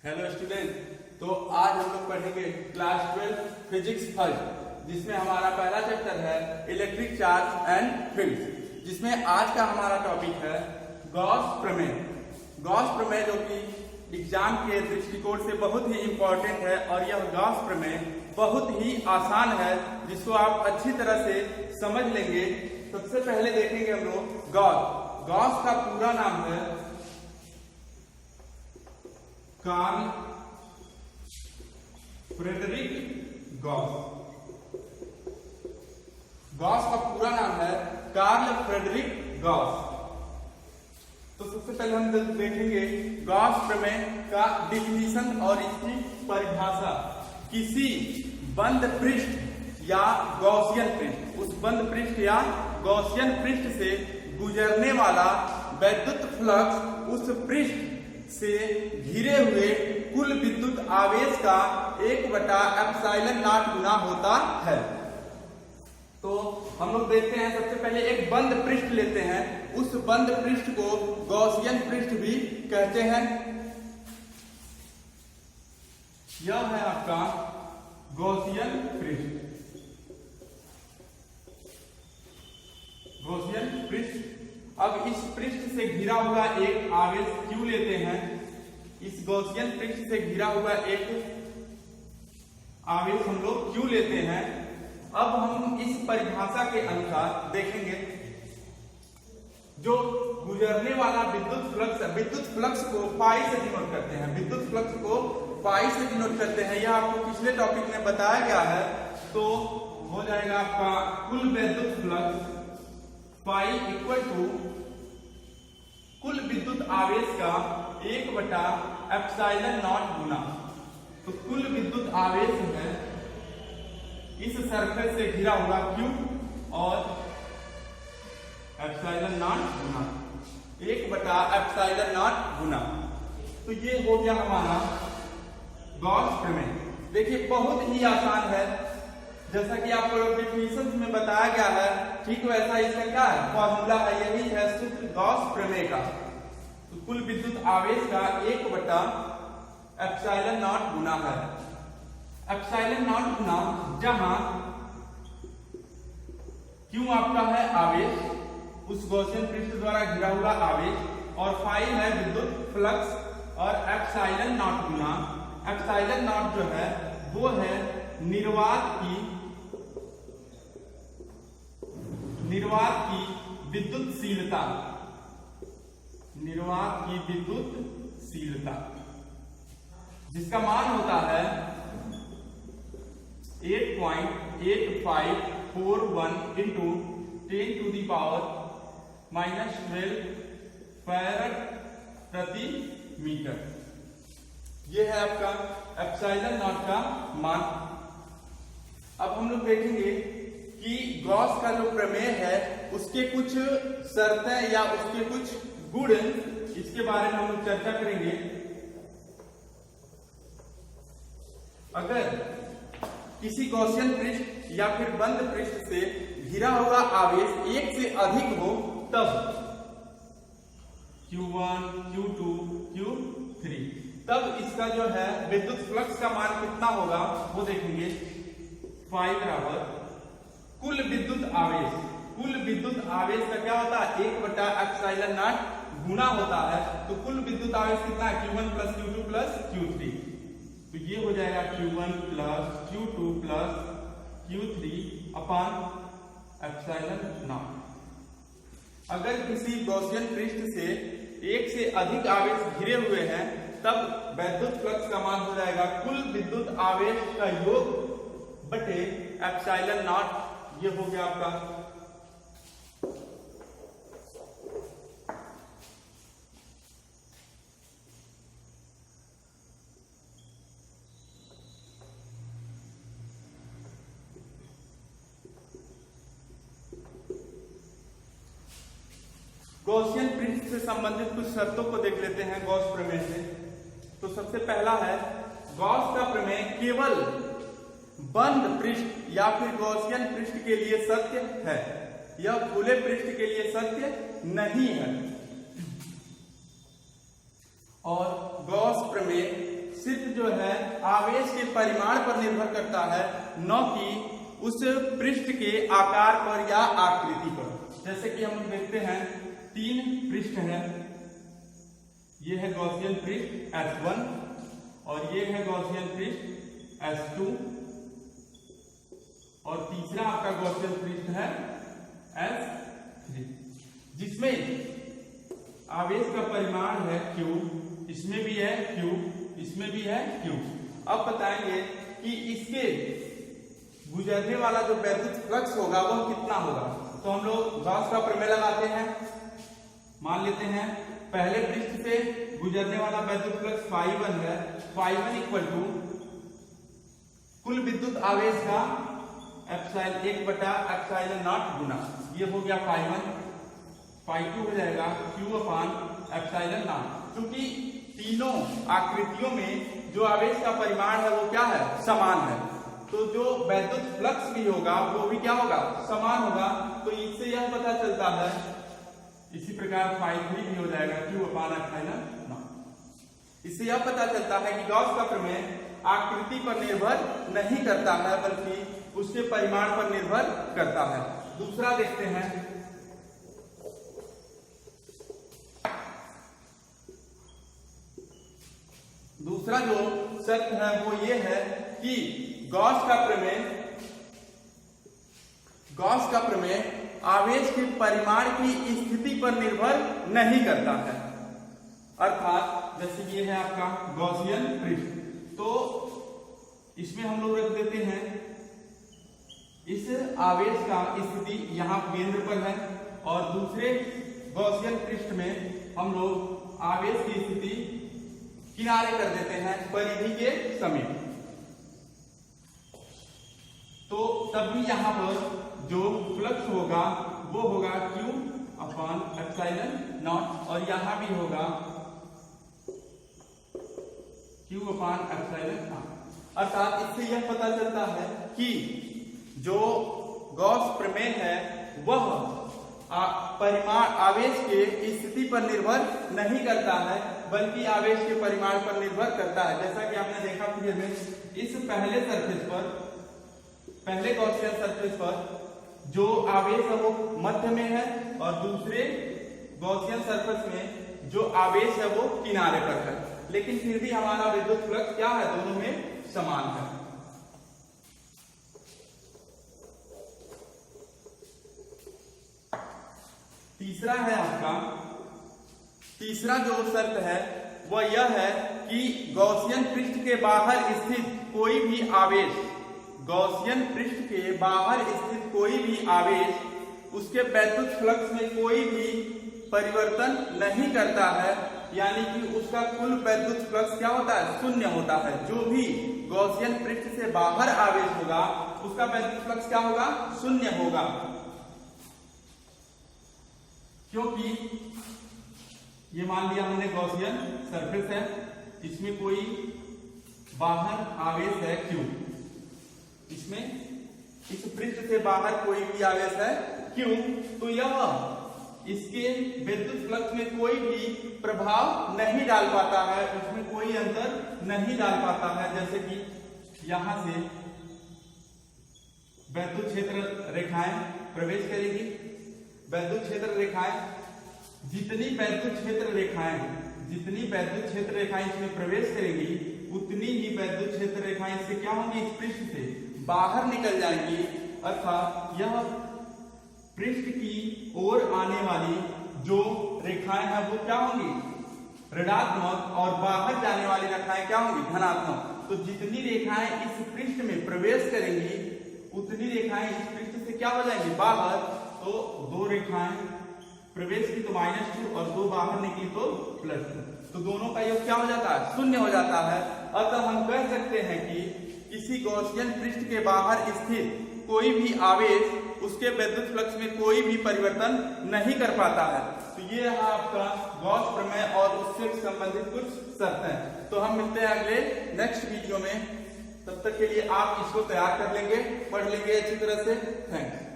Hello student. तो आज हम लोग पढ़ेंगे क्लास 12 फिजिक्स फर्स्ट, जिसमें हमारा पहला चैप्टर है इलेक्ट्रिक चार्ज एंड फील्ड्स, जिसमें आज का हमारा टॉपिक है गॉस प्रमेय। गॉस प्रमेय जो कि एग्जाम के दृष्टिकोण से बहुत ही इंपॉर्टेंट है और यह गॉस प्रमेय बहुत ही आसान है, जिसको आप अच्छी तरह से समझ लेंगे। सबसे पहले देखेंगे हम लोग गॉस का पूरा नाम है कार्ल फ्रेडरिक गॉस। गॉस का पूरा नाम है कार्ल फ्रेडरिक गॉस। तो सबसे पहले हम देखेंगे गॉस प्रमेय का डिफिनीशन और इसकी परिभाषा। किसी बंद पृष्ठ या गॉसियन पृष्ठ, उस बंद पृष्ठ या गॉसियन पृष्ठ से गुजरने वाला वैद्युत फ्लक्स उस पृष्ठ से घिरे हुए कुल विद्युत आवेश का 1/ε0 गुना होता है। तो हम लोग देखते हैं, सबसे पहले एक बंद पृष्ठ लेते हैं। उस बंद पृष्ठ को गॉसियन पृष्ठ भी कहते हैं। यह है आपका गॉसियन पृष्ठ। गॉसियन पृष्ठ। अब इस पृष्ठ से घिरा हुआ एक आवेश Q लेते हैं। इस गॉसियन पृष्ठ से घिरा हुआ एक आवेश हम लोग Q लेते हैं। अब हम इस परिभाषा के अनुसार देखेंगे, जो गुजरने वाला विद्युत फ्लक्स को पाई से डिनोट करते हैं। विद्युत फ्लक्स को पाई से डिनोट करते हैं। यह आपको पिछले टॉपिक में बताया गया है। तो हो जाएगा आपका कुल वैद्युत फ्लक्स पाई इक्वल टू कुल विद्युत आवेश का 1/ε0 गुना। तो कुल विद्युत आवेश है इस सरफेस से घिरा हुआ Q और ε0 गुना 1/ε0 गुना। तो ये हो गया हमारा गॉस प्रमेय। देखिए बहुत ही आसान है, जैसा कि आपको डेफिनेशन में बताया गया है, ठीक वैसा इसका क्या है फॉर्मूला है। यही है सूत्र गॉस प्रमेय का। तो कुल विद्युत आवेश का 1/ε0 गुना है। ε0 गुना, जहां Q आपका है आवेश, उस गॉसियन पृष्ठ द्वारा घिरा हुआ आवेश, और फाई है विद्युत फ्लक्स, और ε0 गुना ε0 जो है वो है निर्वात की विद्युतशीलता। निर्वात की विद्युतशीलता, जिसका मान होता है 8.8541 इंटू 10⁻⁻12 फैरड प्रति मीटर। यह है आपका ε0 का मान। अब हम लोग देखेंगे कि गॉस का जो प्रमेय है उसके कुछ शर्तें या उसके कुछ गुण, इसके बारे में हम लोग चर्चा करेंगे। अगर किसी गॉसियन पृष्ठ या फिर बंद पृष्ठ से घिरा हुआ आवेश 1 से अधिक हो, तब Q1, Q2, Q3, तब इसका जो है विद्युत फ्लक्स का मान कितना होगा वो देखेंगे। फाई बराबर कुल विद्युत आवेश। कुल विद्युत आवेश का क्या होता है 1/ε0 गुना होता है। तो कुल विद्युत आवेश कितना है Q1 plus Q2 plus Q3। तो ये हो जाएगा Q1 plus Q2 plus Q3 अपान ε0। अगर किसी गॉसियन पृष्ठ से 1 से अधिक आवेश घिरे हुए हैं, तब वैद्युत फ्लक्स का मान हो जाएगा कुल विद्युत आवेश का योग बटे ε0। ये हो गया आपका। गॉसियन पृष्ठ से संबंधित कुछ शर्तों को देख लेते हैं गॉस प्रमेय से। तो सबसे पहला है, गॉस का प्रमेय केवल बंद पृष्ठ या फिर गॉसियन पृष्ठ के लिए सत्य है, यह खुले पृष्ठ के लिए सत्य नहीं है। और गॉस प्रमेय सिर्फ जो है आवेश के परिमाण पर निर्भर करता है, न कि उस पृष्ठ के आकार पर या आकृति पर। जैसे कि हम देखते हैं 3 पृष्ठ है, ये है गॉसियन पृष्ठ S1 और ये है गॉसियन पृष्ठ S2 और तीसरा आपका गॉसियन पृष्ठ है S3, जिसमें आवेश का परिमाण है Q, इसमें भी है Q, इसमें भी है Q। अब बताएंगे कि इसके गुजरने वाला जो वैद्युत फ्लक्स होगा वह कितना होगा। तो हम लोग गॉस का प्रमेय लगाते हैं। मान लेते हैं पहले पृष्ठ पे गुजरने वाला वैद्युत फ्लक्स φ1 है, φ1 इक्वल टू कुल विद्युत आवेश का एप्सिलॉन 1/ε0 गुना, ये हो गया φ1, φ2 हो जाएगा Q/ε0। क्योंकि तीनों आकृतियों में जो आवेश का परिमाण है वो क्या है, समान है, तो जो वैद्युत फ्लक्स भी होगा वो भी क्या होगा, समान होगा। तो इससे यह पता चलता है, इसी प्रकार φ3 भी हो जाएगा Q/ε0। इससे यह पता चलता है कि गॉस का प्रमेय आकृति पर निर्भर नहीं करता है बल्कि उसके परिमाण पर निर्भर करता है। दूसरा देखते हैं, दूसरा जो शर्त है वो ये है कि गॉस का प्रमेय आवेश के परिमाण की स्थिति पर निर्भर नहीं करता है। अर्थात जैसे ये है आपका गॉसियन पृष्ठ, तो इसमें हम लोग रख देते हैं इस आवेश का स्थिति यहाँ केंद्र पर है और दूसरे गॉसियन पृष्ठ में हम लोग आवेश की स्थिति किनारे कर देते हैं परिधि के समीप। तो तभी यहां पर जो फ्लक्स होगा वो होगा Q/ε0 और यहां भी होगा Q/ε0। अर्थात इससे यह पता चलता है कि जो गॉस प्रमेय है वह परिमाण आवेश के स्थिति पर निर्भर नहीं करता है बल्कि आवेश के परिमाण पर निर्भर करता है। जैसा कि आपने देखा फिगर में, इस पहले सरफेस पर, पहले गॉसियन सरफेस पर जो आवेश है वो मध्य में है और दूसरे गॉसियन सरफेस में जो आवेश है वो किनारे पर है, लेकिन फिर भी हमारा विद्युत फ्लक्स क्या है, दोनों में समान है। तीसरा है आपका, तीसरा जो शर्त है वह यह है कि गॉसियन पृष्ठ के बाहर स्थित कोई भी आवेश, गॉसियन पृष्ठ के बाहर स्थित कोई भी आवेश उसके वैद्युत फ्लक्स में कोई भी परिवर्तन नहीं करता है, यानी कि उसका कुल वैद्युत फ्लक्स क्या होता है, शून्य होता है। जो भी गॉसियन पृष्ठ से बाहर आवेश होगा उसका वैद्युत फ्लक्स क्या होगा, शून्य होगा, क्योंकि ये मान लिया हमने गॉसियन सरफेस है, इसमें कोई बाहर आवेश है Q, इसमें इस पृष्ठ से बाहर कोई भी आवेश है Q, तो यह इसके विद्युत फ्लक्स में कोई भी प्रभाव नहीं डाल पाता है, उसमें कोई अंतर नहीं डाल पाता है। जैसे कि यहां से वैद्युत क्षेत्र रेखाएं प्रवेश करेगी, वैद्युत क्षेत्र रेखाएं, जितनी वैद्युत क्षेत्र रेखाएं इसमें प्रवेश करेंगी उतनी ही वैद्युत क्षेत्र रेखाएं इससे क्या होंगी, इस पृष्ठ से बाहर निकल जाएंगी। अर्थात यह पृष्ठ की ओर आने वाली जो रेखाएं हैं वो क्या होंगी, ऋणात्मक, और बाहर जाने वाली रेखाएं क्या होंगी, धनात्मक। तो जितनी रेखाएं इस पृष्ठ में प्रवेश करेंगी उतनी रेखाएं इस पृष्ठ से क्या हो जाएंगी, बाहर। तो 2 रेखाएं प्रवेश की तो -2 और 2 बाहर निकली तो +2, तो दोनों का योग क्या हो जाता है, शून्य हो जाता है। अतः हम कह सकते हैं कि किसी गॉसियन पृष्ठ के बाहर स्थित कोई भी आवेश उसके विद्युत फ्लक्स में कोई भी परिवर्तन नहीं कर पाता है। तो ये है आपका गॉस प्रमेय और उससे संबंधित कुछ शर्तें। तो हम मिलते हैं अगले नेक्स्ट वीडियो में, तब तक के लिए आप इसको तैयार कर लेंगे, पढ़ लेंगे अच्छी तरह से। थैंक्स।